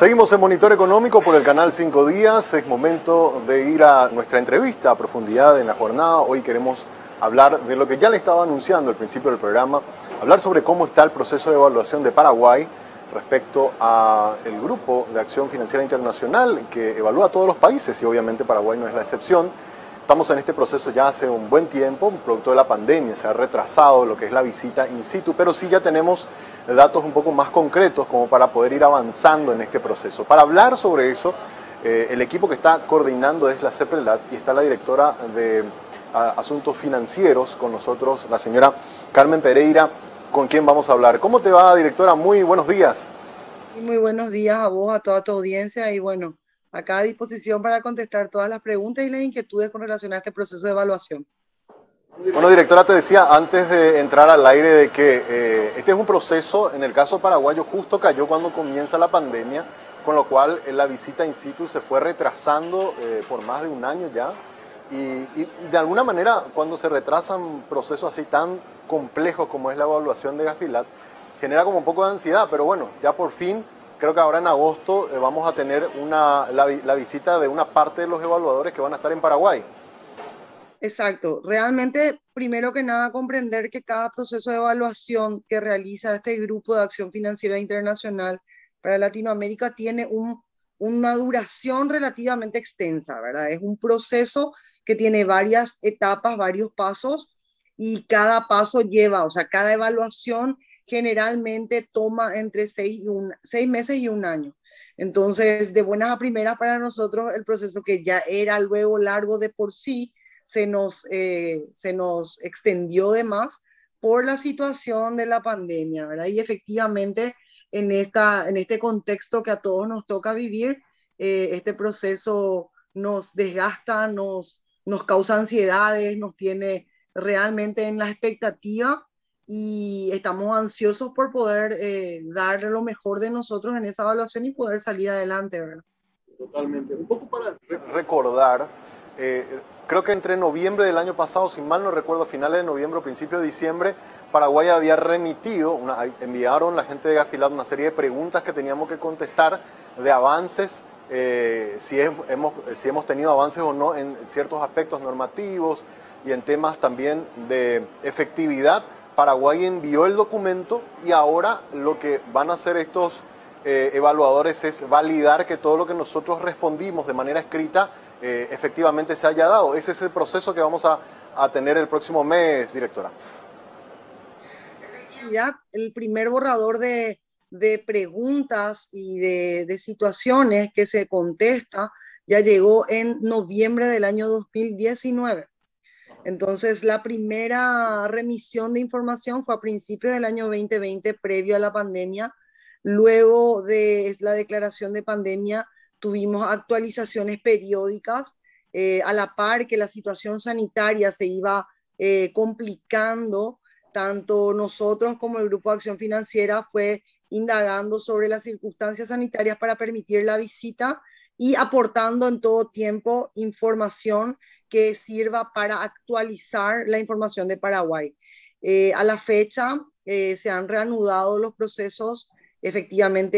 Seguimos en Monitor Económico por el canal 5 Días. Es momento de ir a nuestra entrevista a profundidad en la jornada. Hoy queremos hablar de lo que ya le estaba anunciando al principio del programa, hablar sobre cómo está el proceso de evaluación de Paraguay respecto al Grupo de Acción Financiera Internacional que evalúa a todos los países y obviamente Paraguay no es la excepción. Estamos en este proceso ya hace un buen tiempo, producto de la pandemia, se ha retrasado lo que es la visita in situ, pero sí ya tenemos datos un poco más concretos como para poder ir avanzando en este proceso. Para hablar sobre eso, el equipo que está coordinando es la CEPRELAT y está la directora de Asuntos Financieros con nosotros, la señora Carmen Pereira, con quien vamos a hablar. ¿Cómo te va, directora? Muy buenos días. Muy buenos días a vos, a toda tu audiencia y bueno, acá a disposición para contestar todas las preguntas y las inquietudes con relación a este proceso de evaluación. Bueno, directora, te decía antes de entrar al aire de que este es un proceso, en el caso paraguayo, justo cayó cuando comienza la pandemia, con lo cual la visita in situ se fue retrasando por más de un año ya. Y de alguna manera, cuando se retrasan procesos así tan complejos como es la evaluación de Gafilat, genera como un poco de ansiedad, pero bueno, ya por fin, creo que ahora en agosto vamos a tener la visita de una parte de los evaluadores que van a estar en Paraguay. Exacto, realmente primero que nada comprender que cada proceso de evaluación que realiza este Grupo de Acción Financiera Internacional para Latinoamérica tiene una duración relativamente extensa, ¿verdad? Es un proceso que tiene varias etapas, varios pasos y cada paso lleva, o sea, cada evaluación generalmente toma entre 6 meses y un año. Entonces, de buenas a primeras para nosotros, el proceso que ya era luego largo de por sí, se nos extendió de más por la situación de la pandemia, ¿verdad? Y efectivamente, en este contexto que a todos nos toca vivir, este proceso nos desgasta, nos causa ansiedades, nos tiene realmente en la expectativa y estamos ansiosos por poder dar lo mejor de nosotros en esa evaluación y poder salir adelante, ¿verdad? Totalmente. Un poco para recordar, creo que entre noviembre del año pasado, si mal no recuerdo, finales de noviembre o principios de diciembre, Paraguay había remitido, enviaron la gente de Gafilat una serie de preguntas que teníamos que contestar de avances, si hemos tenido avances o no en ciertos aspectos normativos y en temas también de efectividad. Paraguay envió el documento y ahora lo que van a hacer estos evaluadores es validar que todo lo que nosotros respondimos de manera escrita efectivamente se haya dado. Ese es el proceso que vamos a tener el próximo mes, directora. El primer borrador de preguntas y de situaciones que se contesta ya llegó en noviembre del año 2019. Entonces, la primera remisión de información fue a principios del año 2020, previo a la pandemia. Luego de la declaración de pandemia, tuvimos actualizaciones periódicas a la par que la situación sanitaria se iba complicando. Tanto nosotros como el Grupo de Acción Financiera fue indagando sobre las circunstancias sanitarias para permitir la visita y aportando en todo tiempo información que sirva para actualizar la información de Paraguay. A la fecha se han reanudado los procesos efectivamente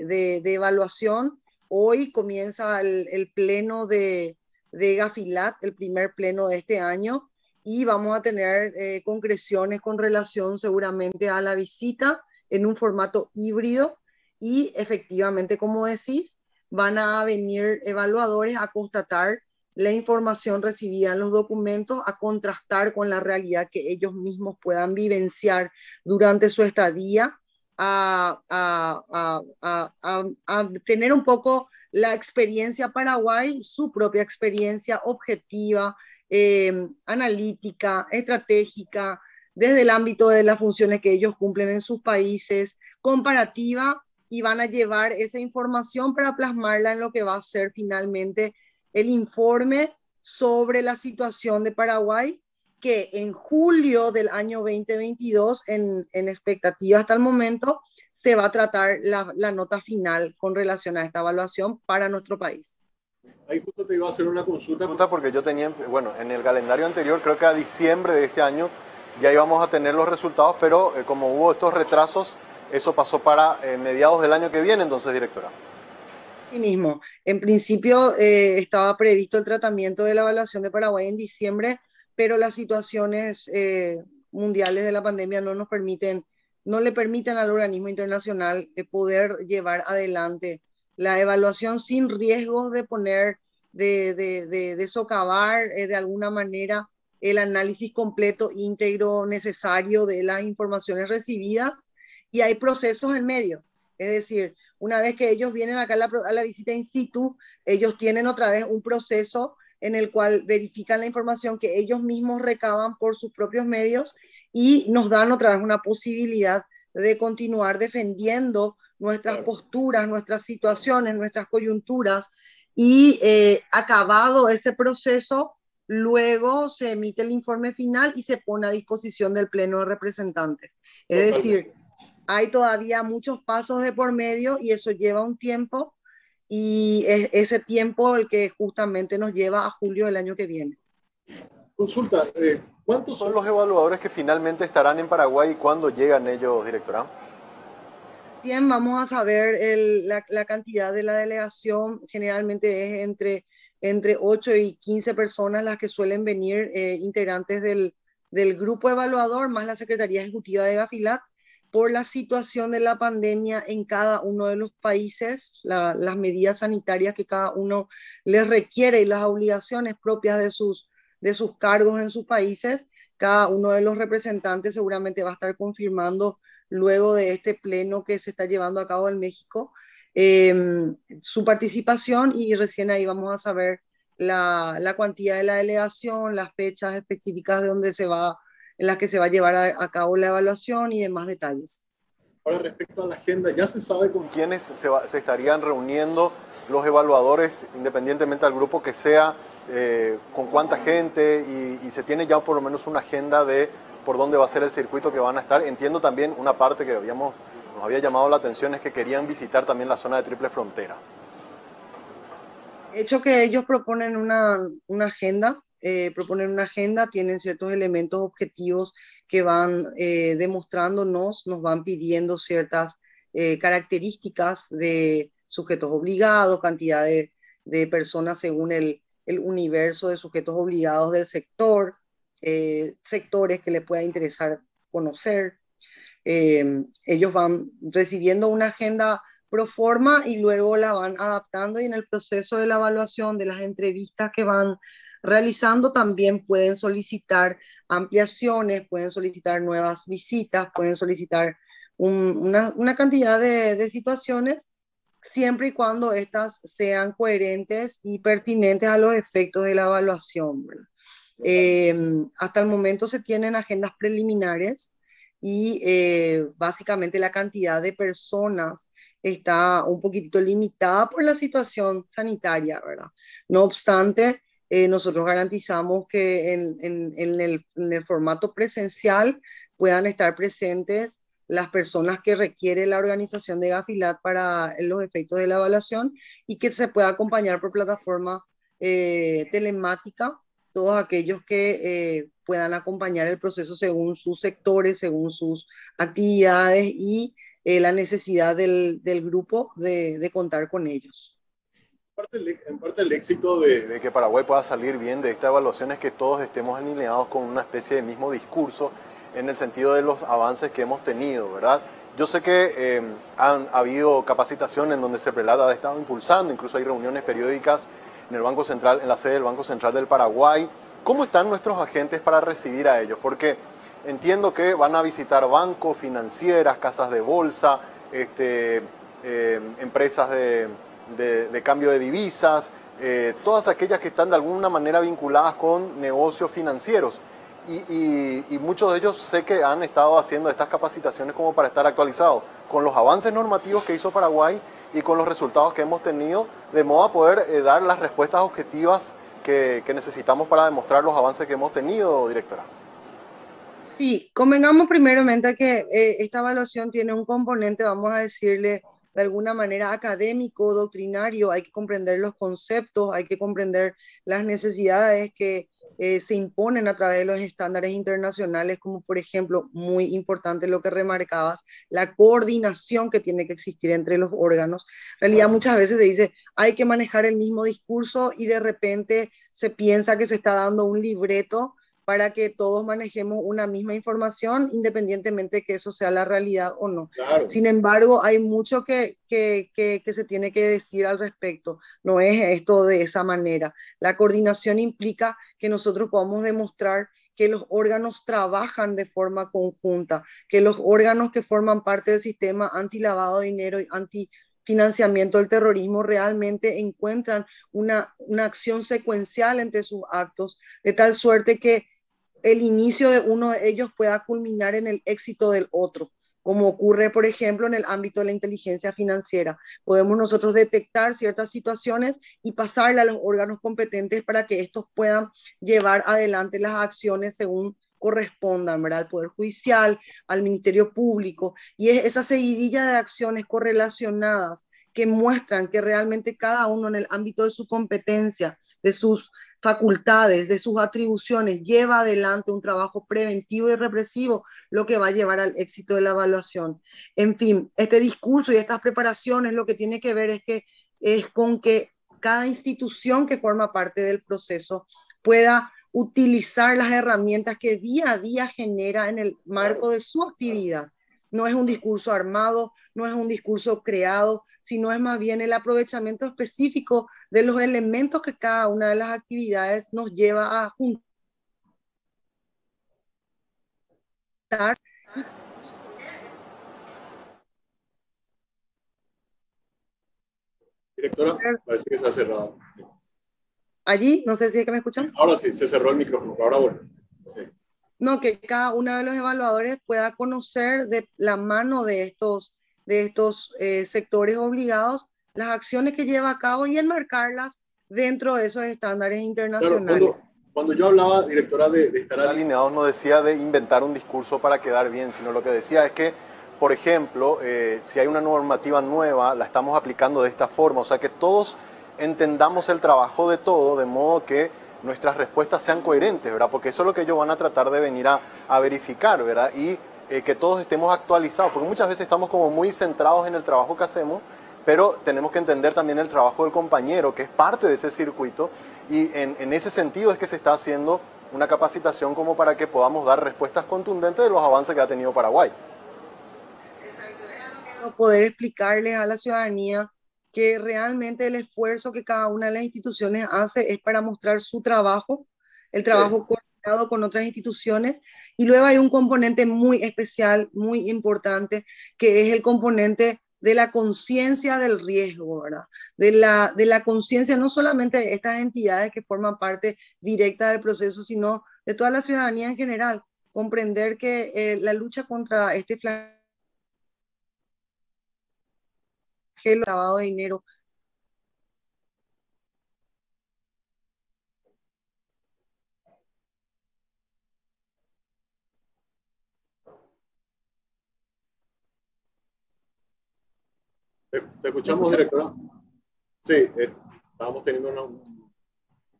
de evaluación. Hoy comienza el pleno de Gafilat, el primer pleno de este año, y vamos a tener concreciones con relación seguramente a la visita en un formato híbrido y efectivamente, como decís, van a venir evaluadores a constatar la información recibida en los documentos, a contrastar con la realidad que ellos mismos puedan vivenciar durante su estadía, a tener un poco la experiencia Paraguay, su propia experiencia objetiva, analítica, estratégica, desde el ámbito de las funciones que ellos cumplen en sus países, comparativa, y van a llevar esa información para plasmarla en lo que va a ser finalmente el informe sobre la situación de Paraguay, que en julio del año 2022, en expectativa hasta el momento, se va a tratar la nota final con relación a esta evaluación para nuestro país. Ahí justo te iba a hacer una consulta porque yo tenía, bueno, en el calendario anterior, creo que a diciembre de este año ya íbamos a tener los resultados, pero como hubo estos retrasos, eso pasó para mediados del año que viene, entonces, directora. Sí mismo. En principio estaba previsto el tratamiento de la evaluación de Paraguay en diciembre, pero las situaciones mundiales de la pandemia no nos permiten, no le permiten al organismo internacional poder llevar adelante la evaluación sin riesgos de poner, de socavar de alguna manera el análisis completo, íntegro, necesario de las informaciones recibidas, y hay procesos en medio. Es decir, una vez que ellos vienen acá a la visita in situ, ellos tienen otra vez un proceso en el cual verifican la información que ellos mismos recaban por sus propios medios y nos dan otra vez una posibilidad de continuar defendiendo nuestras posturas, nuestras situaciones, nuestras coyunturas, y acabado ese proceso, luego se emite el informe final y se pone a disposición del Pleno de Representantes. Es decir, hay todavía muchos pasos de por medio y eso lleva un tiempo, y es ese tiempo el que justamente nos lleva a julio del año que viene. Consulta, ¿cuántos son los evaluadores que finalmente estarán en Paraguay y cuándo llegan ellos, directora? Recién vamos a saber la cantidad de la delegación. Generalmente es entre 8 y 15 personas las que suelen venir, integrantes del grupo evaluador, más la Secretaría Ejecutiva de Gafilat. Por la situación de la pandemia en cada uno de los países, las medidas sanitarias que cada uno les requiere y las obligaciones propias de sus cargos en sus países, cada uno de los representantes seguramente va a estar confirmando luego de este pleno que se está llevando a cabo en México, su participación, y recién ahí vamos a saber la cuantía de la delegación, las fechas específicas de donde se va, en las que se va a llevar a cabo la evaluación y demás detalles. Ahora, respecto a la agenda, ¿ya se sabe con quiénes se estarían reuniendo los evaluadores, independientemente del grupo que sea, con cuánta gente, y se tiene ya por lo menos una agenda de por dónde va a ser el circuito que van a estar? Entiendo también una parte que nos había llamado la atención, es que querían visitar también la zona de Triple Frontera. De hecho, que ellos proponen una agenda, tienen ciertos elementos objetivos que van demostrándonos, nos van pidiendo ciertas características de sujetos obligados, cantidad de personas según el universo de sujetos obligados del sector, sectores que les pueda interesar conocer. Ellos van recibiendo una agenda pro forma y luego la van adaptando, y en el proceso de la evaluación de las entrevistas que van realizando también pueden solicitar ampliaciones, pueden solicitar nuevas visitas, pueden solicitar una cantidad de situaciones, siempre y cuando estas sean coherentes y pertinentes a los efectos de la evaluación, ¿verdad? Hasta el momento se tienen agendas preliminares y básicamente la cantidad de personas está un poquito limitada por la situación sanitaria, ¿verdad? No obstante, nosotros garantizamos que en el formato presencial puedan estar presentes las personas que requiere la organización de Gafilat para los efectos de la evaluación, y que se pueda acompañar por plataforma telemática todos aquellos que puedan acompañar el proceso según sus sectores, según sus actividades y la necesidad del grupo de contar con ellos. En parte el éxito de que Paraguay pueda salir bien de esta evaluación es que todos estemos alineados con una especie de mismo discurso en el sentido de los avances que hemos tenido, ¿verdad? Yo sé que han habido capacitaciones en donde CEPRELAT ha estado impulsando, incluso hay reuniones periódicas en el Banco Central, en la sede del Banco Central del Paraguay. ¿Cómo están nuestros agentes para recibir a ellos? Porque entiendo que van a visitar bancos, financieras, casas de bolsa, empresas de cambio de divisas, todas aquellas que están de alguna manera vinculadas con negocios financieros. Y muchos de ellos sé que han estado haciendo estas capacitaciones como para estar actualizados con los avances normativos que hizo Paraguay y con los resultados que hemos tenido, de modo a poder dar las respuestas objetivas que necesitamos para demostrar los avances que hemos tenido, directora. Sí, convengamos primeramente que esta evaluación tiene un componente, vamos a decirle, de alguna manera académico, doctrinario. Hay que comprender los conceptos, hay que comprender las necesidades que se imponen a través de los estándares internacionales, como por ejemplo, muy importante lo que remarcabas, la coordinación que tiene que existir entre los órganos. En realidad muchas veces se dice, hay que manejar el mismo discurso y de repente se piensa que se está dando un libreto para que todos manejemos una misma información, independientemente de que eso sea la realidad o no. Claro. Sin embargo, hay mucho que se tiene que decir al respecto. No es esto de esa manera. La coordinación implica que nosotros podamos demostrar que los órganos trabajan de forma conjunta, que los órganos que forman parte del sistema antilavado de dinero y antifinanciamiento del terrorismo realmente encuentran una acción secuencial entre sus actos, de tal suerte que el inicio de uno de ellos pueda culminar en el éxito del otro, como ocurre, por ejemplo, en el ámbito de la inteligencia financiera. Podemos nosotros detectar ciertas situaciones y pasarle a los órganos competentes para que estos puedan llevar adelante las acciones según correspondan, ¿verdad? Al Poder Judicial, al Ministerio Público, y es esa seguidilla de acciones correlacionadas que muestran que realmente cada uno en el ámbito de su competencia, de sus facultades, de sus atribuciones, lleva adelante un trabajo preventivo y represivo, lo que va a llevar al éxito de la evaluación. En fin, este discurso y estas preparaciones lo que tiene que ver es con que cada institución que forma parte del proceso pueda utilizar las herramientas que día a día genera en el marco de su actividad. No es un discurso armado, no es un discurso creado, sino es más bien el aprovechamiento específico de los elementos que cada una de las actividades nos lleva a juntar. Directora, parece que se ha cerrado. Allí, no sé si es que me escuchan. Ahora sí, se cerró el micrófono, ahora bueno. Sí. No, que cada uno de los evaluadores pueda conocer de la mano de estos sectores obligados las acciones que lleva a cabo y enmarcarlas dentro de esos estándares internacionales. Claro, cuando yo hablaba, directora, de estar alineados, no decía de inventar un discurso para quedar bien, sino lo que decía es que, por ejemplo, si hay una normativa nueva, la estamos aplicando de esta forma, o sea, que todos entendamos el trabajo de todo, de modo que nuestras respuestas sean coherentes, ¿verdad? Porque eso es lo que ellos van a tratar de venir a verificar, ¿verdad? Y que todos estemos actualizados, porque muchas veces estamos como muy centrados en el trabajo que hacemos, pero tenemos que entender también el trabajo del compañero, que es parte de ese circuito, y en ese sentido es que se está haciendo una capacitación como para que podamos dar respuestas contundentes de los avances que ha tenido Paraguay. Exacto, poder explicarles a la ciudadanía que realmente el esfuerzo que cada una de las instituciones hace es para mostrar su trabajo, el trabajo coordinado con otras instituciones, y luego hay un componente muy especial, muy importante, que es el componente de la conciencia del riesgo, ¿verdad? De la conciencia no solamente de estas entidades que forman parte directa del proceso, sino de toda la ciudadanía en general. Comprender que la lucha contra este flagelo lavado de dinero ¿Te escuchamos, directora? Sí, estábamos teniendo un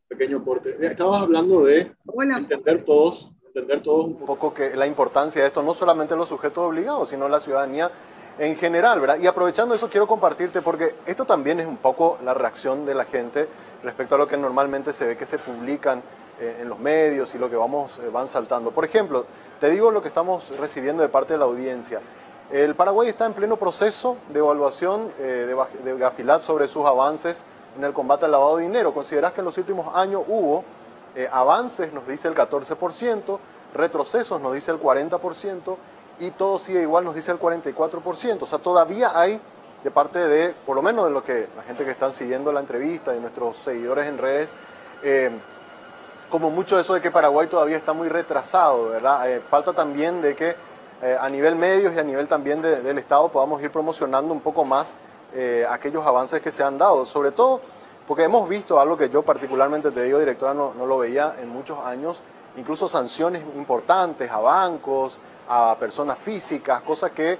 pequeño corte. Estabas hablando de entender todos un poco que la importancia de esto, no solamente los sujetos obligados, sino la ciudadanía en general, ¿verdad? Y aprovechando eso quiero compartirte, porque esto también es un poco la reacción de la gente respecto a lo que normalmente se ve que se publican en los medios y lo que van saltando. Por ejemplo, te digo lo que estamos recibiendo de parte de la audiencia. El Paraguay está en pleno proceso de evaluación de Gafilat sobre sus avances en el combate al lavado de dinero. ¿Considerás que en los últimos años hubo avances, nos dice el 14%, retrocesos, nos dice el 40%, y todo sigue igual, nos dice el 44%? O sea, todavía hay, de parte de, por lo menos de lo que la gente que están siguiendo la entrevista y nuestros seguidores en redes, como mucho eso de que Paraguay todavía está muy retrasado, ¿verdad? Falta también de que a nivel medios y a nivel también del Estado podamos ir promocionando un poco más aquellos avances que se han dado, sobre todo porque hemos visto algo que yo particularmente, te digo, directora, no lo veía en muchos años, incluso sanciones importantes a bancos, a personas físicas, cosas que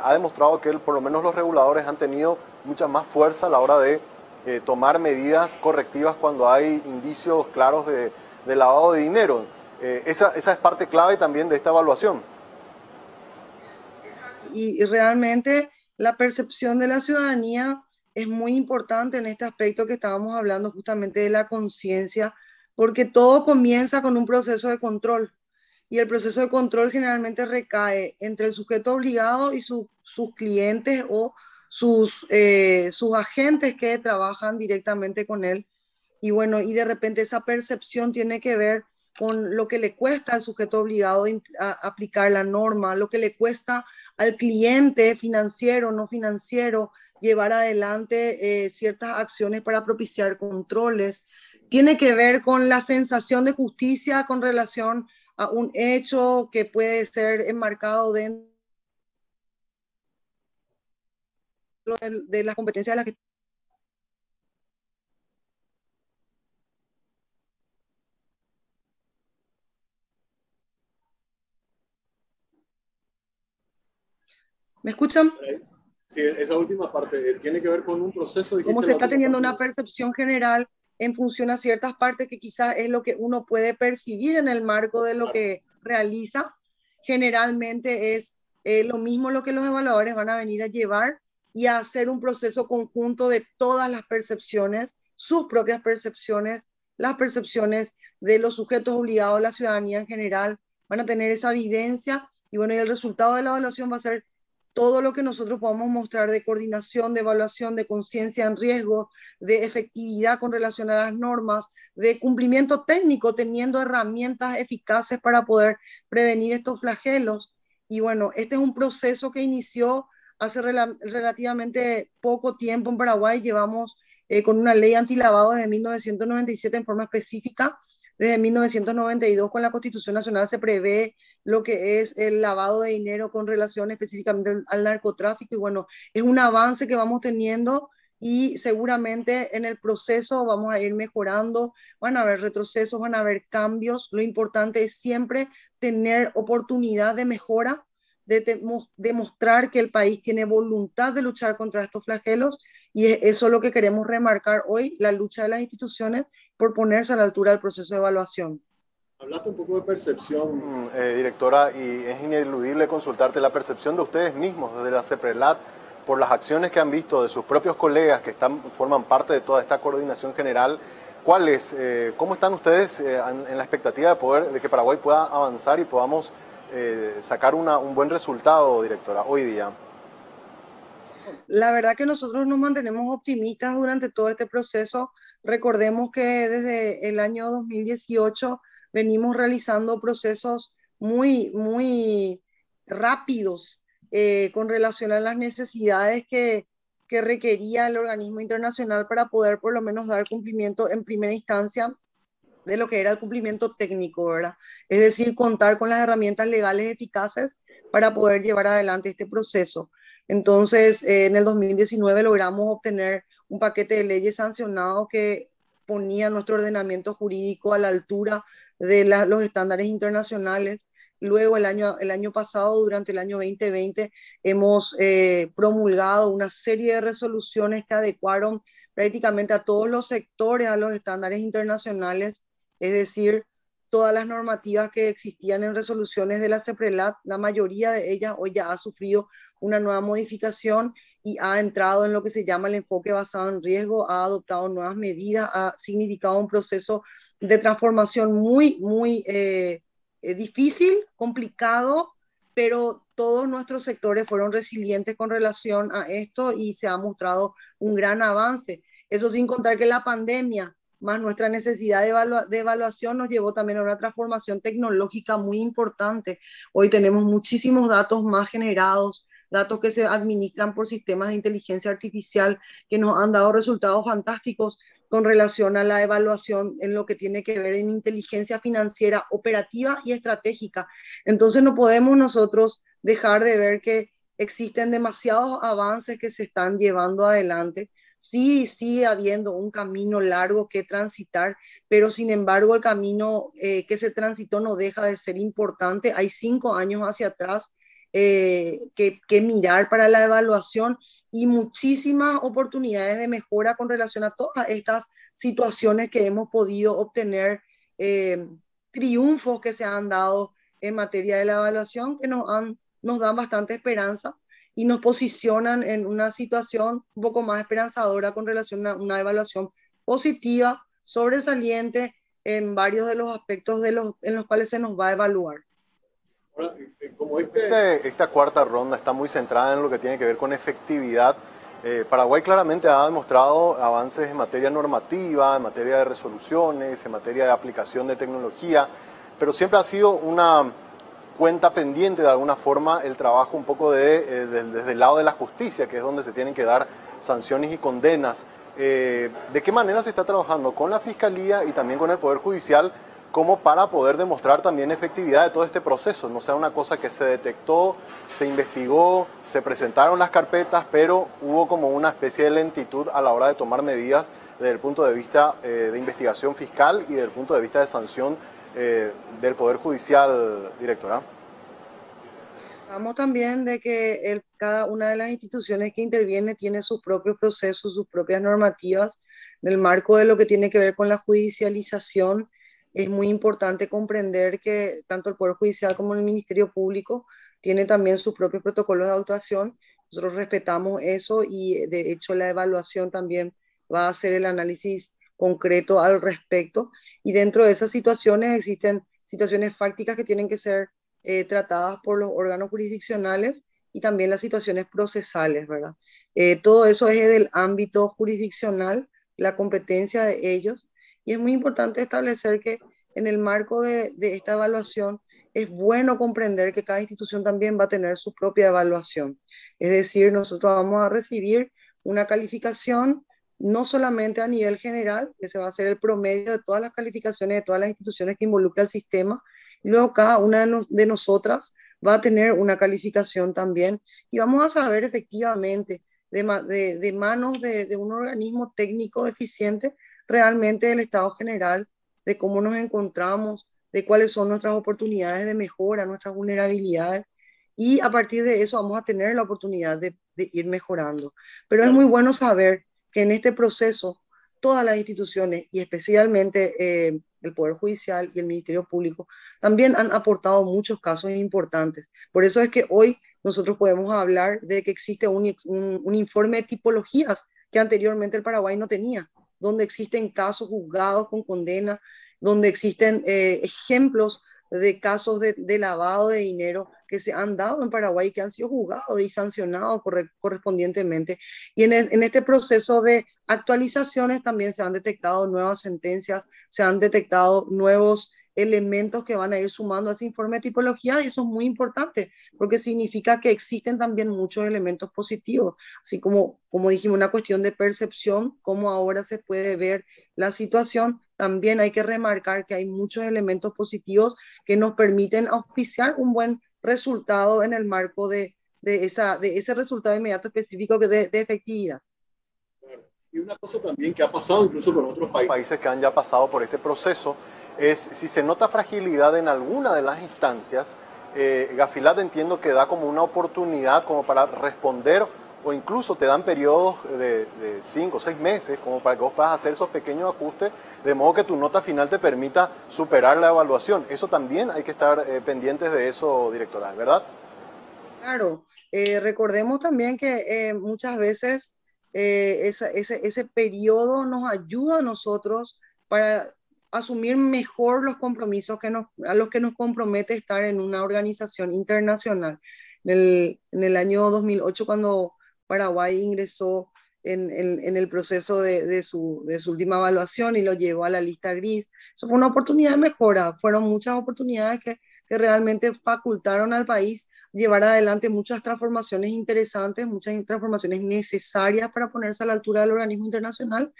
ha demostrado que por lo menos los reguladores han tenido mucha más fuerza a la hora de tomar medidas correctivas cuando hay indicios claros de lavado de dinero. Esa es parte clave también de esta evaluación. Y realmente la percepción de la ciudadanía es muy importante en este aspecto que estábamos hablando justamente de la conciencia, porque todo comienza con un proceso de control. Y el proceso de control generalmente recae entre el sujeto obligado y sus clientes o sus agentes que trabajan directamente con él. Y bueno, y de repente esa percepción tiene que ver con lo que le cuesta al sujeto obligado a aplicar la norma, lo que le cuesta al cliente financiero, no financiero, llevar adelante ciertas acciones para propiciar controles. Tiene que ver con la sensación de justicia con relación a un hecho que puede ser enmarcado dentro de las competencias de la que... ¿Me escuchan? Sí, esa última parte tiene que ver con un proceso, Cómo dijiste se la está última teniendo parte. una percepción general en función a ciertas partes que quizás es lo que uno puede percibir en el marco de lo que realiza. Generalmente es lo mismo lo que los evaluadores van a venir a llevar y a hacer un proceso conjunto de todas las percepciones, sus propias percepciones, las percepciones de los sujetos obligados, la ciudadanía en general, van a tener esa vivencia y bueno, y el resultado de la evaluación va a ser todo lo que nosotros podamos mostrar de coordinación, de evaluación, de conciencia en riesgo, de efectividad con relación a las normas, de cumplimiento técnico, teniendo herramientas eficaces para poder prevenir estos flagelos. Y bueno, este es un proceso que inició hace relativamente poco tiempo en Paraguay. Llevamos con una ley antilavado desde 1997 en forma específica. Desde 1992 con la Constitución Nacional se prevé lo que es el lavado de dinero con relación específicamente al narcotráfico. Y bueno, es un avance que vamos teniendo y seguramente en el proceso vamos a ir mejorando, van a haber retrocesos, van a haber cambios. Lo importante es siempre tener oportunidad de mejora, de demostrar que el país tiene voluntad de luchar contra estos flagelos y eso es lo que queremos remarcar hoy, la lucha de las instituciones por ponerse a la altura del proceso de evaluación. Hablaste un poco de percepción, directora, y es ineludible consultarte la percepción de ustedes mismos desde la CEPRELAT por las acciones que han visto de sus propios colegas que forman parte de toda esta coordinación general. ¿Cómo están ustedes en la expectativa de que Paraguay pueda avanzar y podamos sacar un buen resultado, directora, hoy día? La verdad que nosotros nos mantenemos optimistas durante todo este proceso. Recordemos que desde el año 2018 venimos realizando procesos muy rápidos con relación a las necesidades que requería el organismo internacional para poder por lo menos dar cumplimiento en primera instancia de lo que era el cumplimiento técnico, ¿verdad? Es decir, contar con las herramientas legales eficaces para poder llevar adelante este proceso. Entonces, en el 2019 logramos obtener un paquete de leyes sancionados que ponía nuestro ordenamiento jurídico a la altura de los estándares internacionales. Luego, el año pasado, durante el año 2020, hemos promulgado una serie de resoluciones que adecuaron prácticamente a todos los sectores a los estándares internacionales, es decir, todas las normativas que existían en resoluciones de la CEPRELAT, la mayoría de ellas hoy ya ha sufrido una nueva modificación y ha entrado en lo que se llama el enfoque basado en riesgo, ha adoptado nuevas medidas, ha significado un proceso de transformación muy difícil, complicado, pero todos nuestros sectores fueron resilientes con relación a esto y se ha mostrado un gran avance. Eso sin contar que la pandemia más nuestra necesidad de evaluación nos llevó también a una transformación tecnológica muy importante. Hoy tenemos muchísimos datos más generados, datos que se administran por sistemas de inteligencia artificial que nos han dado resultados fantásticos con relación a la evaluación en lo que tiene que ver en inteligencia financiera operativa y estratégica. Entonces no podemos nosotros dejar de ver que existen demasiados avances que se están llevando adelante. Sí, sigue habiendo un camino largo que transitar, pero sin embargo el camino que se transitó no deja de ser importante. Hay 5 años hacia atrás que mirar para la evaluación y muchísimas oportunidades de mejora con relación a todas estas situaciones que hemos podido obtener eh, triunfos que se han dado en materia de la evaluación que nos dan bastante esperanza y nos posicionan en una situación un poco más esperanzadora con relación a una evaluación positiva, sobresaliente en varios de los aspectos en los cuales se nos va a evaluar. Ahora, como esta cuarta ronda está muy centrada en lo que tiene que ver con efectividad, Paraguay claramente ha demostrado avances en materia normativa, en materia de resoluciones, en materia de aplicación de tecnología, pero siempre ha sido una cuenta pendiente de alguna forma el trabajo un poco desde el lado de la justicia, que es donde se tienen que dar sanciones y condenas. ¿De qué manera se está trabajando con la Fiscalía y también con el Poder Judicial como para poder demostrar también efectividad de todo este proceso? No sea una cosa que se detectó, se investigó, se presentaron las carpetas, pero hubo como una especie de lentitud a la hora de tomar medidas desde el punto de vista de investigación fiscal y desde el punto de vista de sanción del Poder Judicial, directora. Hablamos también de que cada una de las instituciones que interviene tiene sus propios procesos, sus propias normativas. En el marco de lo que tiene que ver con la judicialización, es muy importante comprender que tanto el Poder Judicial como el Ministerio Público tienen también sus propios protocolos de actuación. Nosotros respetamos eso y de hecho la evaluación también va a hacer el análisis concreto al respecto. Y dentro de esas situaciones existen situaciones fácticas que tienen que ser tratadas por los órganos jurisdiccionales y también las situaciones procesales, ¿verdad? Todo eso es del ámbito jurisdiccional, la competencia de ellos, y es muy importante establecer que en el marco de esta evaluación es bueno comprender que cada institución también va a tener su propia evaluación. Es decir, nosotros vamos a recibir una calificación no solamente a nivel general, que se va a hacer el promedio de todas las calificaciones de todas las instituciones que involucra el sistema, y luego cada una de nosotras va a tener una calificación también y vamos a saber efectivamente de manos de un organismo técnico eficiente realmente del estado general, de cómo nos encontramos, de cuáles son nuestras oportunidades de mejora, nuestras vulnerabilidades, y a partir de eso vamos a tener la oportunidad de ir mejorando. Pero es muy bueno saber que en este proceso todas las instituciones y especialmente el Poder Judicial y el Ministerio Público también han aportado muchos casos importantes. Por eso es que hoy nosotros podemos hablar de que existe un informe de tipologías que anteriormente el Paraguay no tenía, donde existen casos juzgados con condena, donde existen ejemplos de casos de lavado de dinero que se han dado en Paraguay, que han sido juzgados y sancionados correspondientemente. Y en este proceso de actualizaciones también se han detectado nuevas sentencias, se han detectado nuevos elementos que van a ir sumando a ese informe de tipología, y eso es muy importante porque significa que existen también muchos elementos positivos, así como dijimos, una cuestión de percepción, cómo ahora se puede ver la situación. También hay que remarcar que hay muchos elementos positivos que nos permiten auspiciar un buen resultado en el marco de ese resultado inmediato específico de efectividad. Y una cosa también que ha pasado incluso con otros países que han ya pasado por este proceso es si se nota fragilidad en alguna de las instancias, Gafilat entiendo que da como una oportunidad como para responder o incluso te dan periodos de 5 o 6 meses como para que vos puedas hacer esos pequeños ajustes de modo que tu nota final te permita superar la evaluación. Eso también hay que estar pendientes de eso, directora, ¿verdad? Claro, recordemos también que muchas veces ese periodo nos ayuda a nosotros para asumir mejor los compromisos a los que nos compromete estar en una organización internacional. En el año 2008, cuando Paraguay ingresó en el proceso de su última evaluación y lo llevó a la lista gris, eso fue una oportunidad de mejora, fueron muchas oportunidades que realmente facultaron al país llevar adelante muchas transformaciones interesantes, muchas transformaciones necesarias para ponerse a la altura del organismo internacional.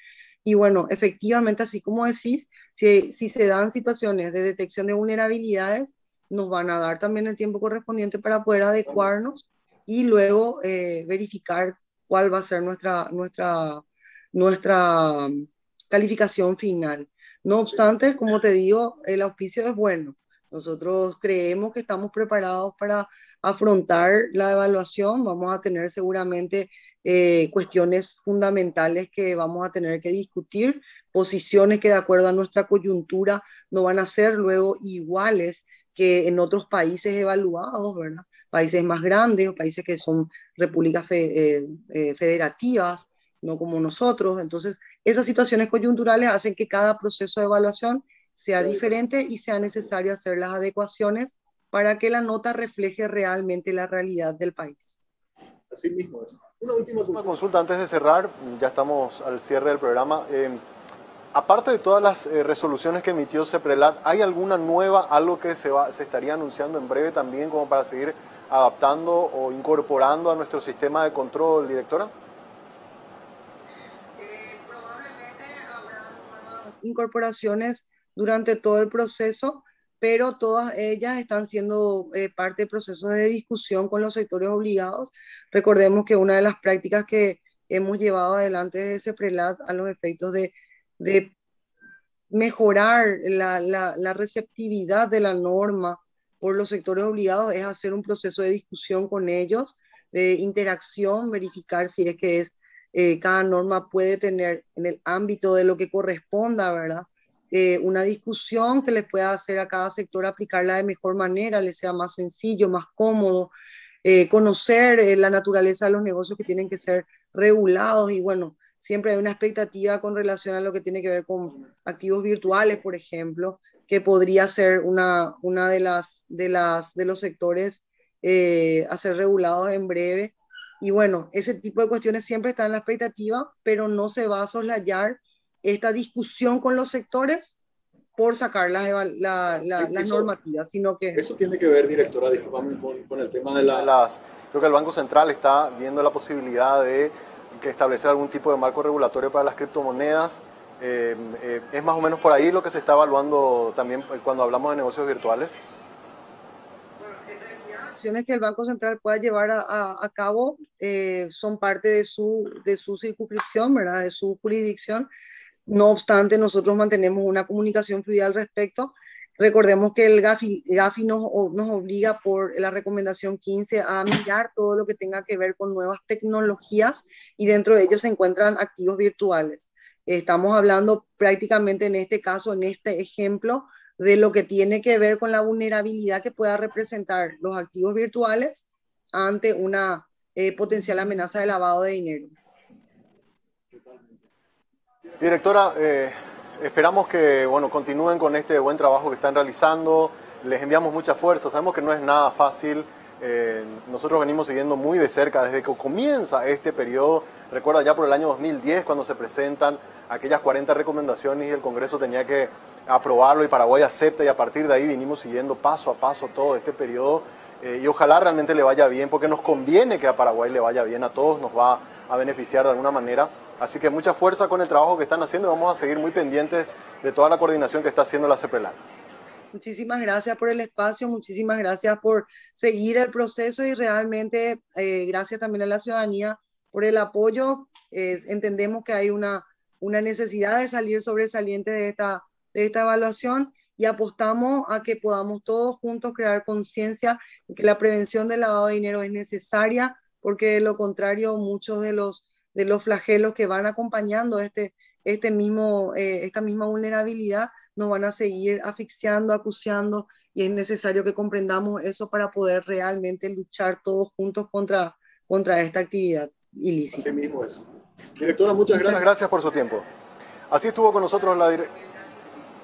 Y bueno, efectivamente, así como decís, si se dan situaciones de detección de vulnerabilidades, nos van a dar también el tiempo correspondiente para poder adecuarnos y luego verificar cuál va a ser nuestra calificación final. No obstante, como te digo, el auspicio es bueno. Nosotros creemos que estamos preparados para afrontar la evaluación. Vamos a tener seguramente cuestiones fundamentales que vamos a tener que discutir, posiciones que de acuerdo a nuestra coyuntura no van a ser luego iguales que en otros países evaluados, ¿verdad? Países más grandes o países que son repúblicas federativas, no como nosotros. Entonces, esas situaciones coyunturales hacen que cada proceso de evaluación sea diferente y sea necesario hacer las adecuaciones para que la nota refleje realmente la realidad del país. Así mismo es. Una última consulta antes de cerrar, ya estamos al cierre del programa. Aparte de todas las resoluciones que emitió CEPRELAT, ¿hay alguna nueva, algo que se estaría anunciando en breve también como para seguir adaptando o incorporando a nuestro sistema de control, directora? Probablemente habrá nuevas incorporaciones durante todo el proceso, pero todas ellas están siendo parte de procesos de discusión con los sectores obligados. Recordemos que una de las prácticas que hemos llevado adelante desde CEPRELAT a los efectos de mejorar la receptividad de la norma por los sectores obligados es hacer un proceso de discusión con ellos, de interacción, verificar si es que cada norma puede tener en el ámbito de lo que corresponda, ¿verdad? Una discusión que les pueda hacer a cada sector aplicarla de mejor manera, les sea más sencillo, más cómodo, conocer la naturaleza de los negocios que tienen que ser regulados y bueno, siempre hay una expectativa con relación a lo que tiene que ver con activos virtuales, por ejemplo, que podría ser una de los sectores a ser regulados en breve. Y bueno, ese tipo de cuestiones siempre están en la expectativa, pero no se va a soslayar esta discusión con los sectores por sacar las normativas, sino que... Eso tiene que ver, directora, disculpame, con el tema de las... Creo que el Banco Central está viendo la posibilidad de establecer algún tipo de marco regulatorio para las criptomonedas. ¿Es más o menos por ahí lo que se está evaluando también cuando hablamos de negocios virtuales? Bueno, en realidad, acciones que el Banco Central pueda llevar a cabo son parte de su circunscripción, ¿verdad? De su jurisdicción. No obstante, nosotros mantenemos una comunicación fluida al respecto. Recordemos que el GAFI nos obliga por la recomendación 15 a mirar todo lo que tenga que ver con nuevas tecnologías y dentro de ellos se encuentran activos virtuales. Estamos hablando prácticamente en este caso, en este ejemplo, de lo que tiene que ver con la vulnerabilidad que pueda representar los activos virtuales ante una potencial amenaza de lavado de dinero. Directora, esperamos que continúen con este buen trabajo que están realizando. Les enviamos mucha fuerza. Sabemos que no es nada fácil. Nosotros venimos siguiendo muy de cerca desde que comienza este periodo. Recuerda ya por el año 2010 cuando se presentan aquellas 40 recomendaciones y el Congreso tenía que aprobarlo y Paraguay acepta y a partir de ahí venimos siguiendo paso a paso todo este periodo y ojalá realmente le vaya bien porque nos conviene que a Paraguay le vaya bien, a todos nos va a beneficiar de alguna manera. Así que mucha fuerza con el trabajo que están haciendo y vamos a seguir muy pendientes de toda la coordinación que está haciendo la CEPRELAT. Muchísimas gracias por el espacio, muchísimas gracias por seguir el proceso y realmente gracias también a la ciudadanía por el apoyo. Entendemos que hay una necesidad de salir sobresaliente de esta evaluación y apostamos a que podamos todos juntos crear conciencia de que la prevención del lavado de dinero es necesaria porque de lo contrario muchos de los flagelos que van acompañando esta misma vulnerabilidad nos van a seguir asfixiando, acuciando, y es necesario que comprendamos eso para poder realmente luchar todos juntos contra esta actividad ilícita. Así mismo es. Directora, muchas gracias. Gracias por su tiempo. Así estuvo con nosotros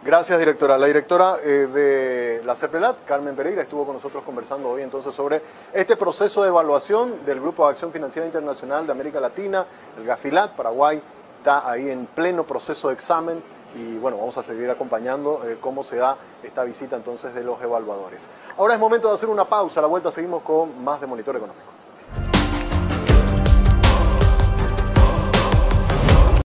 Gracias, directora. La directora de la CEPRELAT, Carmen Pereira, estuvo con nosotros conversando hoy entonces sobre este proceso de evaluación del Grupo de Acción Financiera Internacional de América Latina, el GAFILAT. Paraguay está ahí en pleno proceso de examen y bueno, vamos a seguir acompañando cómo se da esta visita entonces de los evaluadores. Ahora es momento de hacer una pausa, a la vuelta seguimos con más de Monitor Económico.